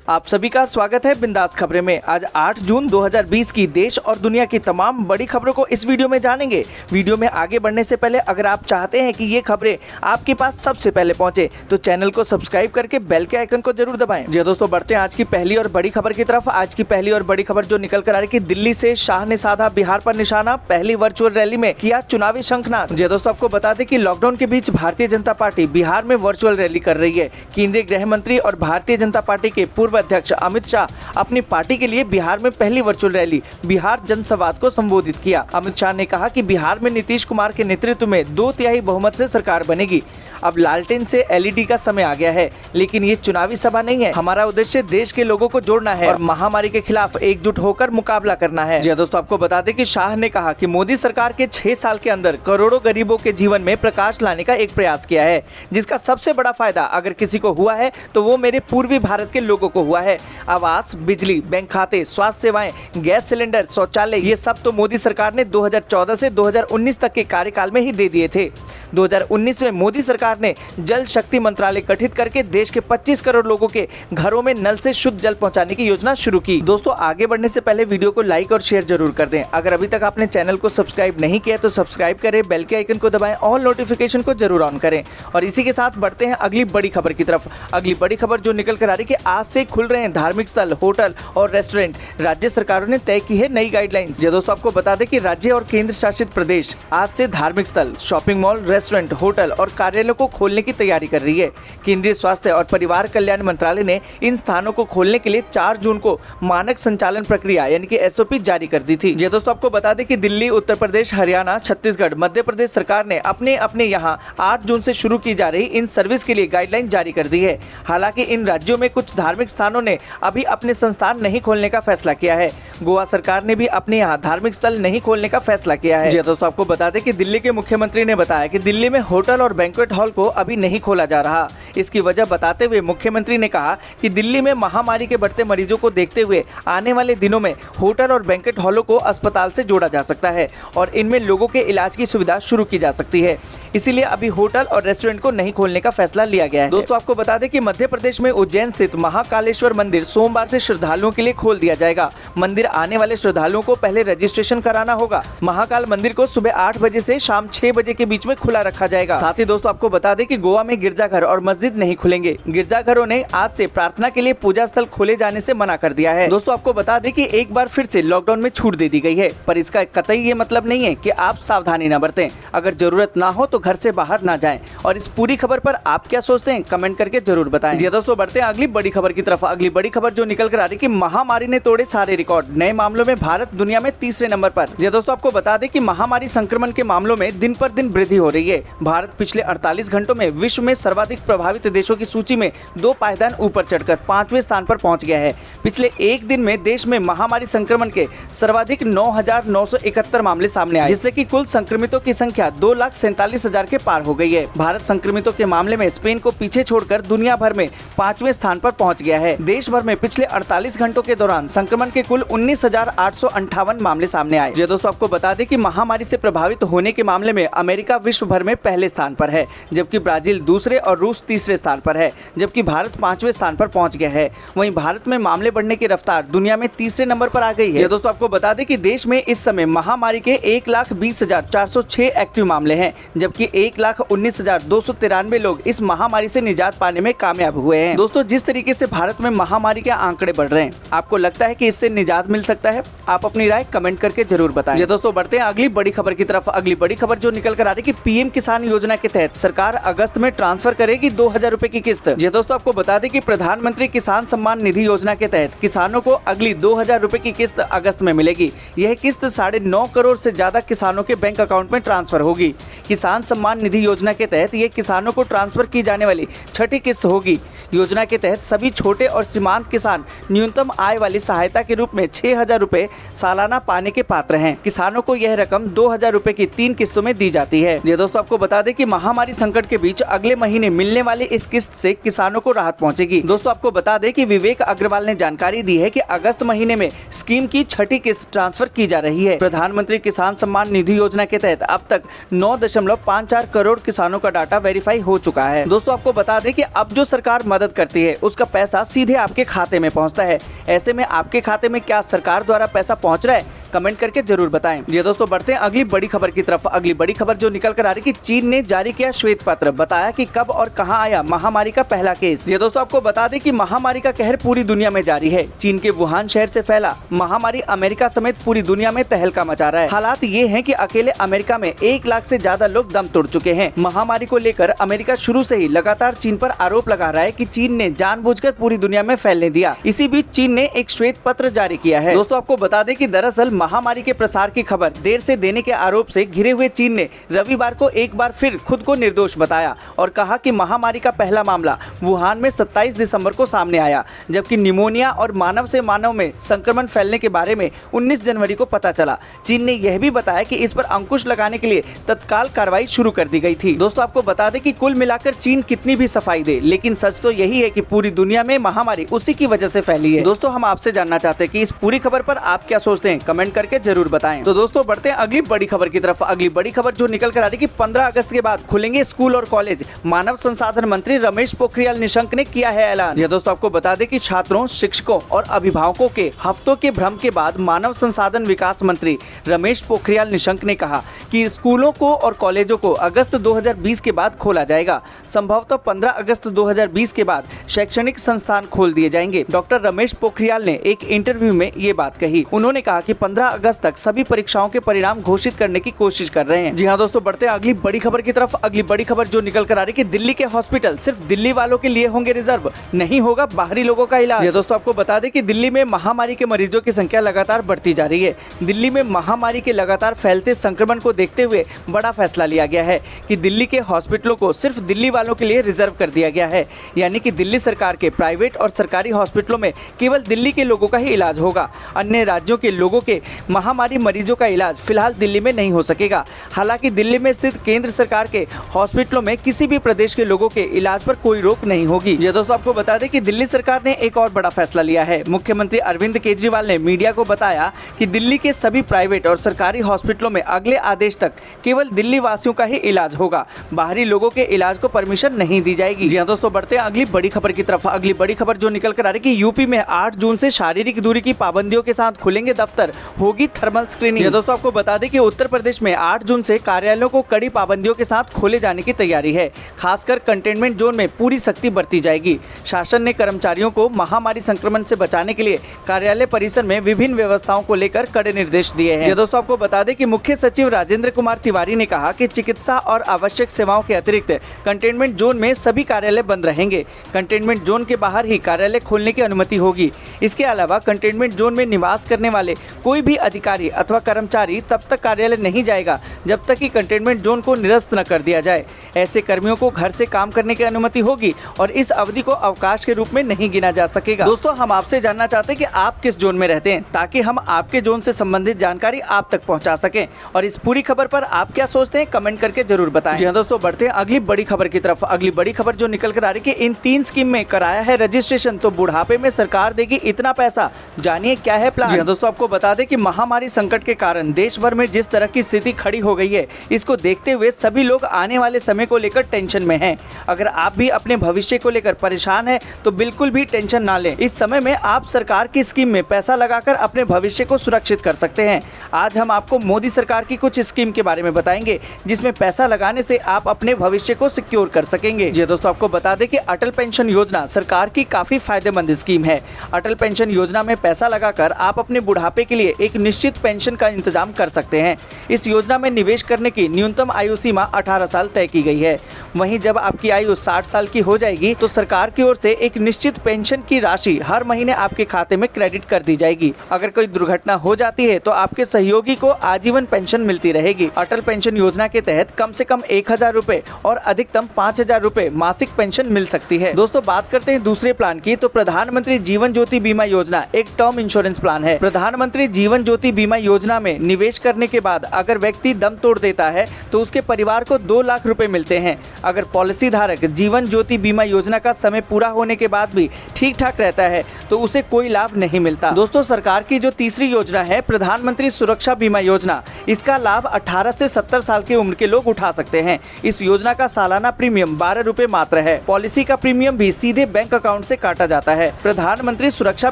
आप सभी का स्वागत है बिंदास खबरें में। आज 8 जून 2020 की देश और दुनिया की तमाम बड़ी खबरों को इस वीडियो में जानेंगे। वीडियो में आगे बढ़ने से पहले अगर आप चाहते हैं कि ये खबरें आपके पास सबसे पहले पहुंचे तो चैनल को सब्सक्राइब करके बेल के आइकन को जरूर दबाएं। जी दोस्तों, बढ़ते हैं आज की पहली और बड़ी खबर की तरफ। आज की पहली और बड़ी खबर जो निकल कर आ रही कि दिल्ली से शाह ने साधा बिहार पर निशाना, पहली वर्चुअल रैली में किया चुनावी शंखनाद। जी दोस्तों, आपको बता दें कि लॉकडाउन के बीच भारतीय जनता पार्टी बिहार में वर्चुअल रैली कर रही है। केंद्रीय गृह मंत्री और भारतीय जनता पार्टी के पूर्व अध्यक्ष अमित शाह अपनी पार्टी के लिए बिहार में पहली वर्चुअल रैली बिहार जनसंवाद को संबोधित किया। अमित शाह ने कहा कि बिहार में नीतीश कुमार के नेतृत्व में 2/3 बहुमत से सरकार बनेगी। अब लालटेन से एलईडी का समय आ गया है, लेकिन ये चुनावी सभा नहीं है। हमारा उद्देश्य देश के लोगों को जोड़ना है और महामारी के खिलाफ एकजुट होकर मुकाबला करना है। जी दोस्तों, आपको बता दें कि शाह ने कहा कि मोदी सरकार के 6 साल के अंदर करोड़ों गरीबों के जीवन में प्रकाश लाने का एक प्रयास किया है, जिसका सबसे बड़ा फायदा अगर किसी को हुआ है तो वो मेरे पूर्वी भारत के लोगों को हुआ है। आवास, बिजली, बैंक खाते, स्वास्थ्य सेवाएं, गैस सिलेंडर, शौचालय, ये सब तो मोदी सरकार ने 2014 से 2019 तक के कार्यकाल में ही दे दिए थे। 2019 में मोदी सरकार ने जल शक्ति मंत्रालय गठित करके देश के 25 करोड़ लोगों के घरों में नल से शुद्ध जल पहुंचाने की योजना शुरू की। दोस्तों, आगे बढ़ने से पहले वीडियो को लाइक और शेयर जरूर कर दें। अगर अभी तक आपने चैनल को सब्सक्राइब नहीं किया तो सब्सक्राइब करें, बेल के आइकन को दबाएं, ऑल नोटिफिकेशन को जरूर ऑन करें। और इसी के साथ बढ़ते हैं अगली बड़ी खबर की तरफ। अगली बड़ी खबर जो निकल कर आ रही कि आज से खुल रहे हैं धार्मिक स्थल, होटल और रेस्टोरेंट। राज्य सरकारों ने तय की है नई गाइडलाइंस। दोस्तों, आपको बता दें कि राज्य और केंद्र शासित प्रदेश आज से धार्मिक स्थल, शॉपिंग मॉल, रेस्टोरेंट, होटल और कार्यालयों को खोलने की तैयारी कर रही है। केंद्रीय स्वास्थ्य और परिवार कल्याण मंत्रालय ने इन स्थानों को खोलने के लिए 4 जून को मानक संचालन प्रक्रिया यानी कि एसओपी जारी कर दी थी। ये दोस्तों, आपको बता दें कि दिल्ली, उत्तर प्रदेश, हरियाणा, छत्तीसगढ़, मध्य प्रदेश सरकार ने अपने यहाँ 8 जून से शुरू की जा रही इन सर्विस के लिए गाइडलाइन जारी कर दी है। हालांकि इन राज्यों में कुछ धार्मिक स्थानों ने अभी अपने संस्थान नहीं खोलने का फैसला किया है। गोवा सरकार ने भी अपने यहाँ धार्मिक स्थल नहीं खोलने का फैसला किया है। दोस्तों, आपको बता दें कि दिल्ली के मुख्यमंत्री ने बताया कि दिल्ली में होटल और बैंक्वेट हॉल को अभी नहीं खोला जा रहा। इसकी वजह बताते हुए मुख्यमंत्री ने कहा कि दिल्ली में महामारी के बढ़ते मरीजों को देखते हुए आने वाले दिनों में होटल और बैंक्वेट हॉलों को अस्पताल से जोड़ा जा सकता है और इनमें लोगों के इलाज की सुविधा शुरू की जा सकती है। इसीलिए अभी होटल और रेस्टोरेंट को नहीं खोलने का फैसला लिया गया है। दोस्तों, आपको बता दें कि मध्य प्रदेश में उज्जैन स्थित महाकालेश्वर मंदिर सोमवार से श्रद्धालुओं के लिए खोल दिया जाएगा। मंदिर आने वाले श्रद्धालुओं को पहले रजिस्ट्रेशन कराना होगा। महाकाल मंदिर को सुबह 8 बजे से शाम 6 बजे के बीच में खुला रखा जाएगा। साथ ही दोस्तों, आपको बता दें कि गोवा में गिरजाघर और मस्जिद नहीं खुलेंगे। गिरजाघरों ने आज से प्रार्थना के लिए पूजा स्थल खोले जाने से मना कर दिया है। दोस्तों, आपको बता दें कि एक बार फिर से लॉकडाउन में छूट दे दी गई है, पर इसका कतई ये मतलब नहीं है कि आप सावधानी न बरतें। अगर जरूरत ना हो तो घर से बाहर ना जाएं। और इस पूरी खबर पर आप क्या सोचते हैं कमेंट करके जरूर बताएं। जी दोस्तों, बढ़ते हैं अगली बड़ी खबर की तरफ। अगली बड़ी खबर जो निकल कर आ रही कि महामारी ने तोड़े सारे रिकॉर्ड, नए मामलों में भारत दुनिया में तीसरे नंबर पर। जी दोस्तों, आपको बता दें कि महामारी संक्रमण के मामलों में दिन पर दिन वृद्धि हो रही है। भारत पिछले 48 घंटों में विश्व में सर्वाधिक प्रभावित देशों की सूची में 2 पायदान ऊपर चढ़कर 5वें स्थान पर पहुंच गया है। पिछले एक दिन में देश में महामारी संक्रमण के सर्वाधिक 9,971 मामले सामने आए, जिससे कि कुल संक्रमितों की संख्या 2,47,000 के पार हो गई है। भारत संक्रमितों के मामले में स्पेन को पीछे छोड़कर दुनिया भर में 5वें स्थान पर पहुंच गया है। देश भर में पिछले 48 घंटों के दौरान संक्रमण के कुल 19,858 मामले सामने आए। दोस्तों, आपको बता दें कि महामारी से प्रभावित होने के मामले में अमेरिका विश्व भर में पहले स्थान पर है, जबकि ब्राजील दूसरे और रूस तीसरे स्थान पर है, जबकि भारत 5वें स्थान पर पहुंच गया है। वहीं भारत में मामले बढ़ने की रफ्तार दुनिया में तीसरे नंबर पर आ गई है। दोस्तों, आपको बता दें कि देश में इस समय महामारी के 1,20,406 एक्टिव मामले हैं, जबकि 1,19,293 लोग इस महामारी से निजात पाने में कामयाब हुए हैं। दोस्तों, जिस तरीके से भारत में महामारी के आंकड़े बढ़ रहे हैं, आपको लगता है कि इससे निजात मिल सकता है? आप अपनी राय कमेंट करके जरूर बताएं। दोस्तों, बढ़ते हैं अगली बड़ी खबर की तरफ। अगली बड़ी खबर जो निकल कर आ रही कि पीएम किसान योजना के तहत सरकार अगस्त में ट्रांसफर करेगी 2,000 रुपए की किस्त। दोस्तों, आपको बता दें कि प्रधानमंत्री किसान सम्मान निधि योजना के तहत किसानों को अगली 2,000 रुपए की किस्त अगस्त में मिलेगी। यह किस्त 9.5 करोड़ से ज्यादा किसानों के बैंक अकाउंट में ट्रांसफर होगी। किसान सम्मान निधि योजना के तहत ये किसानों को ट्रांसफर की जाने वाली 6ठी किस्त होगी। योजना के तहत सभी छोटे और सीमांत किसान न्यूनतम आय वाली सहायता के रूप में 6,000 रुपए सालाना पाने के पात्र हैं। किसानों को यह रकम 2,000 रुपए की 3 किस्तों में दी जाती है। दोस्तों, आपको बता दें कि महामारी संकट के बीच अगले महीने मिलने वाले वाली इस किस्त से किसानों को राहत पहुंचेगी। दोस्तों आपको बता दें कि विवेक अग्रवाल ने जानकारी दी है कि अगस्त महीने में स्कीम की छठी किस्त ट्रांसफर की जा रही है। प्रधानमंत्री किसान सम्मान निधि योजना के तहत अब तक 9.54 करोड़ किसानों का डाटा वेरीफाई हो चुका है। दोस्तों आपको बता दें कि अब जो सरकार मदद करती है उसका पैसा सीधे आपके खाते में पहुंचता है। ऐसे में आपके खाते में क्या सरकार द्वारा पैसा पहुंच रहा है? कमेंट करके जरूर बताएं। जी दोस्तों बढ़ते हैं अगली बड़ी खबर की तरफ। अगली बड़ी खबर जो निकल कर आ रही कि चीन ने जारी किया श्वेत पत्र, बताया कि कब और कहां आया महामारी का पहला केस। ये दोस्तों आपको बता दें कि महामारी का कहर पूरी दुनिया में जारी है। चीन के वुहान शहर से फैला महामारी अमेरिका समेत पूरी दुनिया में तहलका मचा रहा है। हालात ये हैं कि अकेले अमेरिका में 1 लाख से ज्यादा लोग दम तोड़ चुके हैं। महामारी को लेकर अमेरिका शुरू से ही लगातार चीन पर आरोप लगा रहा है कि चीन ने जानबूझकर पूरी दुनिया में फैलने दिया। इसी बीच चीन ने एक श्वेत पत्र जारी किया है। दोस्तों आपको बता दें कि दरअसल महामारी के प्रसार की खबर देर से देने के आरोप से घिरे हुए चीन ने रविवार को एक बार फिर खुद को निर्दोष बताया और कहा कि महामारी का पहला मामला वुहान में 27 दिसंबर को सामने आया, जबकि निमोनिया और मानव से मानव में संक्रमण फैलने के बारे में 19 जनवरी को पता चला। चीन ने यह भी बताया कि इस पर अंकुश लगाने के लिए तत्काल कार्रवाई शुरू कर दी गई थी। दोस्तों आपको बता दें कि कुल मिलाकर चीन कितनी भी सफाई दे, लेकिन सच तो यही है कि पूरी दुनिया में महामारी उसी की वजह से फैली है। दोस्तों हम आपसे जानना चाहते हैं कि इस पूरी खबर पर आप क्या सोचते हैं, कमेंट करके जरूर बताएं। तो दोस्तों बढ़ते हैं अगली बड़ी खबर की तरफ। अगली बड़ी खबर जो निकल कर आ रही कि 15 अगस्त के बाद खुलेंगे स्कूल और कॉलेज, मानव संसाधन मंत्री रमेश पोखरियाल निशंक ने किया है ऐलान। यह दोस्तों आपको बता दें कि छात्रों, शिक्षकों और अभिभावकों के हफ्तों के भ्रम के बाद मानव संसाधन विकास मंत्री रमेश पोखरियाल निशंक ने कहा कि स्कूलों को और कॉलेजों को अगस्त 2020 के बाद खोला जाएगा। संभवतः 15 अगस्त 2020 के बाद शैक्षणिक संस्थान खोल दिए जाएंगे। डॉक्टर रमेश पोखरियाल ने एक इंटरव्यू में ये बात कही। उन्होंने कहा कि 15 अगस्त तक सभी परीक्षाओं के परिणाम घोषित करने की कोशिश कर रहे हैं। जी हाँ दोस्तों बढ़ते हैं अगली बड़ी खबर की तरफ। अगली बड़ी खबर जो निकल कर आ रही कि दिल्ली के हॉस्पिटल सिर्फ दिल्ली वालों के लिए होंगे रिजर्व, नहीं होगा बाहरी लोगों का इलाज। ये दोस्तों आपको बता दें कि दिल्ली में महामारी के मरीजों की संख्या लगातार बढ़ती जा रही है। दिल्ली में महामारी के लगातार फैलते संक्रमण को देखते हुए बड़ा फैसला लिया गया है कि दिल्ली के हॉस्पिटलों को सिर्फ दिल्ली वालों के लिए रिजर्व कर दिया गया है। यानी कि दिल्ली सरकार के प्राइवेट और सरकारी हॉस्पिटलों में केवल दिल्ली के लोगों का ही इलाज होगा। अन्य राज्यों के लोगों के महामारी मरीजों का इलाज फिलहाल दिल्ली में नहीं हो सकेगा। हालांकि दिल्ली में स्थित केंद्र सरकार के हॉस्पिटलों में किसी भी प्रदेश के लोगों के इलाज पर कोई रोक नहीं होगी। ये दोस्तों आपको बता दें कि दिल्ली सरकार ने एक और बड़ा फैसला लिया है। मुख्यमंत्री अरविंद केजरीवाल ने मीडिया को बताया कि दिल्ली के सभी प्राइवेट और सरकारी हॉस्पिटलों में अगले आदेश तक केवल दिल्ली वासियों का ही इलाज होगा, बाहरी लोगों के इलाज को परमिशन नहीं दी जाएगी। जी हाँ दोस्तों बढ़ते हैं अगली बड़ी खबर की तरफ। अगली बड़ी खबर जो निकल कर आ रही कि यूपी में 8 जून से शारीरिक दूरी की पाबंदियों के साथ खुलेंगे दफ्तर, होगी थर्मल स्क्रीनिंग। दोस्तों आपको बता दें कि उत्तर प्रदेश में 8 जून से कार्यालयों को कड़ी पाबंदियों के साथ खोले जाने की तैयारी है। खासकर कंटेनमेंट जोन में पूरी सख्ती बरती जाएगी। शासन ने कर्मचारियों को महामारी संक्रमण से बचाने के लिए कार्यालय परिसर में विभिन्न व्यवस्थाओं को लेकर कड़े निर्देश दिए हैं। दोस्तों आपको बता दें कि मुख्य सचिव राजेंद्र कुमार तिवारी ने कहा कि चिकित्सा और आवश्यक सेवाओं के अतिरिक्त कंटेनमेंट जोन में सभी कार्यालय बंद रहेंगे। कंटेनमेंट जोन के बाहर ही कार्यालय खोलने की अनुमति होगी। इसके अलावा कंटेनमेंट जोन में निवास करने वाले कोई भी अधिकारी अथवा कर्मचारी तब तक कार्यालय नहीं जाएगा जब तक कि कंटेनमेंट जोन को निरस्त न कर दिया जाए। ऐसे कर्मियों को घर से काम करने की अनुमति होगी और इस अवधि को अवकाश के रूप में नहीं गिना जा सकेगा। दोस्तों हम आपसे जानना चाहते हैं कि आप किस जोन में रहते हैं, ताकि हम आपके जोन से संबंधित जानकारी आप तक पहुंचा सकें। और इस पूरी खबर पर आप क्या सोचते हैं, कमेंट करके जरूर बताएं। जी हाँ दोस्तों बढ़ते हैं अगली बड़ी खबर की तरफ। अगली बड़ी खबर जो निकल कर आ रही कि इन 3 स्कीम में कराया है रजिस्ट्रेशन तो बुढ़ापे में सरकार देगी इतना पैसा, जानिए क्या है प्लान। जी हाँ दोस्तों आपको बता दें कि महामारी संकट के कारण देश भर में जिस तरह की स्थिति खड़ी हो गई है, इसको देखते हुए सभी लोग आने वाले समय को लेकर टेंशन में हैं। अगर आप भी अपने भविष्य को लेकर परेशान हैं तो बिल्कुल भी टेंशन ना लें। इस समय में आप सरकार की स्कीम में पैसा लगाकर अपने भविष्य को सुरक्षित कर सकते हैं। आज हम आपको मोदी सरकार की कुछ स्कीम के बारे में बताएंगे जिसमें पैसा लगाने से आप अपने भविष्य को सिक्योर कर सकेंगे। जी दोस्तों आपको बता दें कि अटल पेंशन योजना सरकार की काफी फायदेमंद स्कीम है। अटल पेंशन योजना में पैसा लगाकर आप अपने बुढ़ापे के लिए एक निश्चित पेंशन का इंतजाम कर सकते हैं। इस योजना में निवेश करने की न्यूनतम आयु सीमा 18 साल तय की गई है। वहीं जब आपकी आयु 60 साल की हो जाएगी तो सरकार की ओर से एक निश्चित पेंशन की राशि हर महीने आपके खाते में क्रेडिट कर दी जाएगी। अगर कोई दुर्घटना हो जाती है तो आपके सहयोगी को आजीवन पेंशन मिलती रहेगी। अटल पेंशन योजना के तहत कम से कम 1000 रुपए और अधिकतम 5000 रुपए मासिक पेंशन मिल सकती है। दोस्तों बात करते हैं दूसरे प्लान की, तो प्रधानमंत्री जीवन ज्योति बीमा योजना एक टर्म इंश्योरेंस प्लान है। प्रधानमंत्री जीवन ज्योति बीमा योजना में निवेश करने के बाद अगर व्यक्ति दम तोड़ देता है तो उसके परिवार को 2 लाख रुपए मिलते हैं। अगर पॉलिसी धारक जीवन ज्योति बीमा योजना का समय पूरा होने के बाद भी ठीक ठाक रहता है तो उसे कोई लाभ नहीं मिलता। दोस्तों, सरकार की जो तीसरी योजना है प्रधानमंत्री सुरक्षा बीमा योजना, इसका लाभ 18 से 70 साल की उम्र के लोग उठा सकते हैं। इस योजना का सालाना प्रीमियम 12 रुपए मात्र है। पॉलिसी का प्रीमियम भी सीधे बैंक अकाउंट से काटा जाता है। प्रधानमंत्री सुरक्षा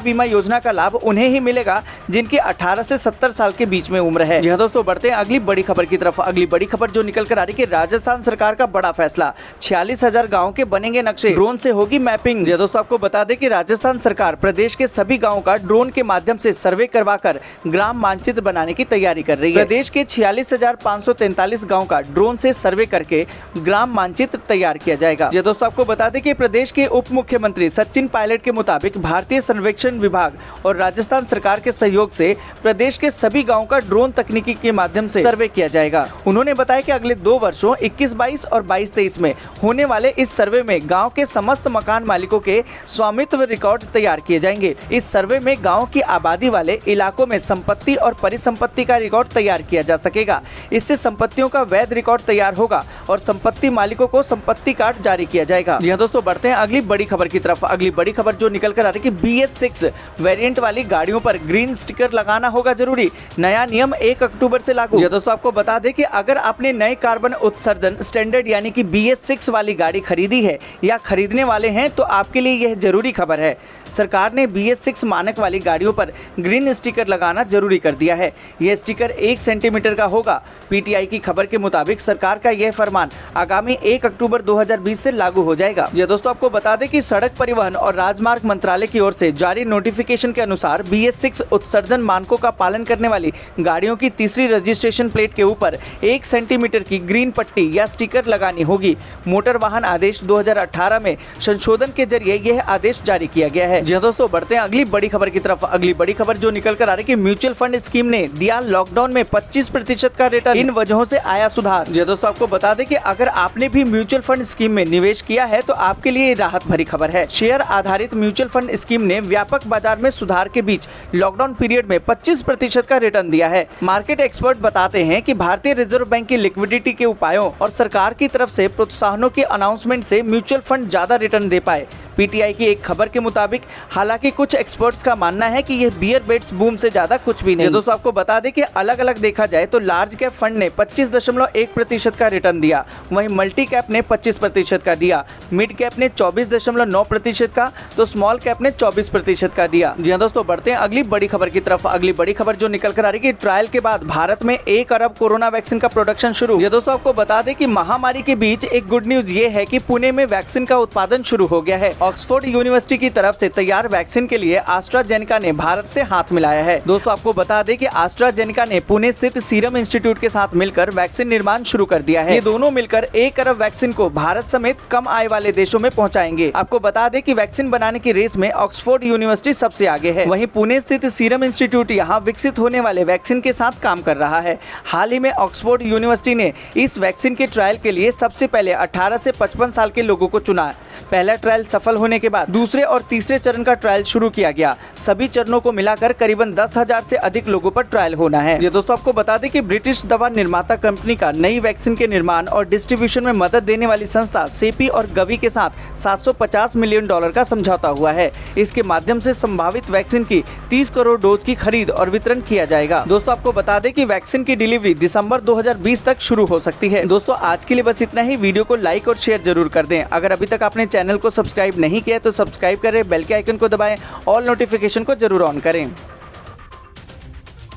बीमा योजना का लाभ उन्हें ही मिलेगा जिनकी 18 से 70 साल के बीच में उम्र है। जी दोस्तों, बढ़ते हैं अगली बड़ी खबर की तरफ। अगली बड़ी खबर जो निकल कर आ रही है, राजस्थान सरकार का बड़ा फैसला, 46,000 गाँव के बनेंगे नक्शे, ड्रोन से होगी मैपिंग। जी दोस्तों, आपको बता दें कि राजस्थान सरकार प्रदेश के सभी गाँव का ड्रोन के माध्यम से सर्वे करवाकर ग्राम मानचित्र बनाने की तैयारी कर रही है। प्रदेश के 46,543 गाँव का ड्रोन से सर्वे करके ग्राम मानचित्र तैयार किया जाएगा। जी दोस्तों, आपको बता दें कि प्रदेश के उप मुख्यमंत्री सचिन पायलट के मुताबिक भारतीय सर्वेक्षण विभाग और राजस्थान सरकार के सहयोग से प्रदेश के सभी गाँव का ड्रोन तकनीकी के माध्यम से सर्वे किया जाएगा। उन्होंने बताया कि अगले 2 वर्षों 21-22 और 22-23 में होने वाले इस सर्वे में गाँव के समस्त मकान मालिकों के स्वामित्व रिकॉर्ड तैयार किए जाएंगे। इस सर्वे में गाँव की आबादी वाले इलाकों में संपत्ति और परिसंपत्ति का रिकॉर्ड तैयार किया जा सकेगा। इससे संपत्तियों का वैध रिकॉर्ड तैयार होगा और संपत्ति मालिकों को संपत्ति कार्ड जारी किया जाएगा। जी हाँ दोस्तों, बढ़ते हैं अगली बड़ी खबर की तरफ। अगली बड़ी खबर जो निकल कर आ रही है कि BS6 वेरिएंट वाली गाड़ियों पर ग्रीन स्टिकर लगाना होगा जरूरी, नया नियम 1 अक्टूबर से लागू। जी दोस्तों, आपको बता दें कि अगर आपने नए कार्बन उत्सर्जन स्टैंडर्ड यानी कि BS6 वाली गाड़ी खरीदी है या खरीदने वाले हैं तो आपके लिए यह जरूरी खबर है। सरकार ने BS6 मानक वाली गाड़ियों पर ग्रीन स्टिकर लगाना जरूरी कर दिया है। यह स्टिकर 1 सेंटीमीटर का होगा। PTI की खबर के मुताबिक सरकार का यह फरमान आगामी 1 अक्टूबर 2020 से लागू हो जाएगा। जी दोस्तों, आपको बता दें कि सड़क परिवहन और राजमार्ग मंत्रालय की ओर से जारी नोटिफिकेशन के अनुसार BS6 उत्सर्जन मानकों का पालन करने वाली गाड़ियों की तीसरी रजिस्ट्रेशन प्लेट के ऊपर 1 सेंटीमीटर की ग्रीन पट्टी या स्टिकर लगानी होगी। मोटर वाहन आदेश 2018 में संशोधन के जरिए यह आदेश जारी किया गया है। जी दोस्तों, बढ़ते हैं अगली बड़ी खबर की तरफ। अगली बड़ी खबर जो निकल कर आ रही है कि म्यूचुअल फंड स्कीम ने दिया लॉकडाउन में 25% का रिटर्न, इन वजहों से आया सुधार। जी दोस्तों, आपको बता दें कि अगर आपने भी म्यूचुअल फंड स्कीम में निवेश किया है तो आपके लिए राहत भरी खबर है। शेयर आधारित म्यूचुअल फंड स्कीम ने व्यापक बाजार में सुधार के बीच लॉकडाउन पीरियड में 25% का रिटर्न दिया है। मार्केट एक्सपर्ट बताते हैं कि भारतीय रिजर्व बैंक की लिक्विडिटी के उपायों और सरकार की तरफ से प्रोत्साहनों के अनाउंसमेंट से म्यूचुअल फंड ज्यादा रिटर्न दे पाए। PTI की एक खबर के मुताबिक हालांकि कुछ एक्सपर्ट्स का मानना है कि यह बियर बेट्स बूम से ज्यादा कुछ भी नहीं। दोस्तों, आपको बता दें कि अलग अलग देखा जाए तो लार्ज कैप फंड ने 25.1% का रिटर्न दिया, वहीं मल्टी कैप ने 25% का दिया, मिड कैप ने 24.9% का, तो स्मॉल कैप ने 24% का दिया। जी हाँ दोस्तों, बढ़ते हैं अगली बड़ी खबर की तरफ। अगली बड़ी खबर जो निकल कर आ रही है कि ट्रायल के बाद भारत में 1 अरब कोरोना वैक्सीन का प्रोडक्शन शुरू। जी दोस्तों, आपको बता दें कि महामारी के बीच एक गुड न्यूज ये है कि पुणे में वैक्सीन का उत्पादन शुरू हो गया है। ऑक्सफोर्ड यूनिवर्सिटी की तरफ से तैयार वैक्सीन के लिए एस्ट्राजेनेका ने भारत से हाथ मिलाया है। दोस्तों, आपको बता दें कि एस्ट्राजेनेका ने पुणे स्थित सीरम इंस्टीट्यूट के साथ मिलकर वैक्सीन निर्माण शुरू कर दिया है। ये दोनों मिलकर 1 अरब वैक्सीन को भारत समेत कम आय वाले देशों में पहुंचाएंगे। आपको बता दें कि वैक्सीन बनाने की रेस में ऑक्सफोर्ड यूनिवर्सिटी सबसे आगे है, वहीं पुणे स्थित सीरम इंस्टीट्यूट यहाँ विकसित होने वाले वैक्सीन के साथ काम कर रहा है। हाल ही में ऑक्सफोर्ड यूनिवर्सिटी ने इस वैक्सीन के ट्रायल के लिए सबसे पहले 18 से 55 साल के लोगों को चुना। पहला ट्रायल सफल होने के बाद दूसरे और तीसरे चरण का ट्रायल शुरू किया गया। सभी चरणों को मिलाकर करीबन 10,000 से अधिक लोगों पर ट्रायल होना है। ये दोस्तों, आपको बता दें कि ब्रिटिश दवा निर्माता कंपनी का नई वैक्सीन के निर्माण और डिस्ट्रीब्यूशन में मदद देने वाली संस्था सेपी और गवी के साथ $750 मिलियन का समझौता हुआ है। इसके माध्यम से संभावित वैक्सीन की 30 करोड़ डोज की खरीद और वितरण किया जाएगा। दोस्तों, आपको बता दें कि वैक्सीन की डिलीवरी दिसंबर 2020 तक शुरू हो सकती है। दोस्तों, आज के लिए बस इतना ही। वीडियो को लाइक और शेयर जरूर कर दें। अगर अभी तक आपने चैनल को सब्सक्राइब नहीं किया तो सब्सक्राइब करें, बेल के आइकन को दबाएं, ऑल नोटिफिकेशन को जरूर ऑन करें।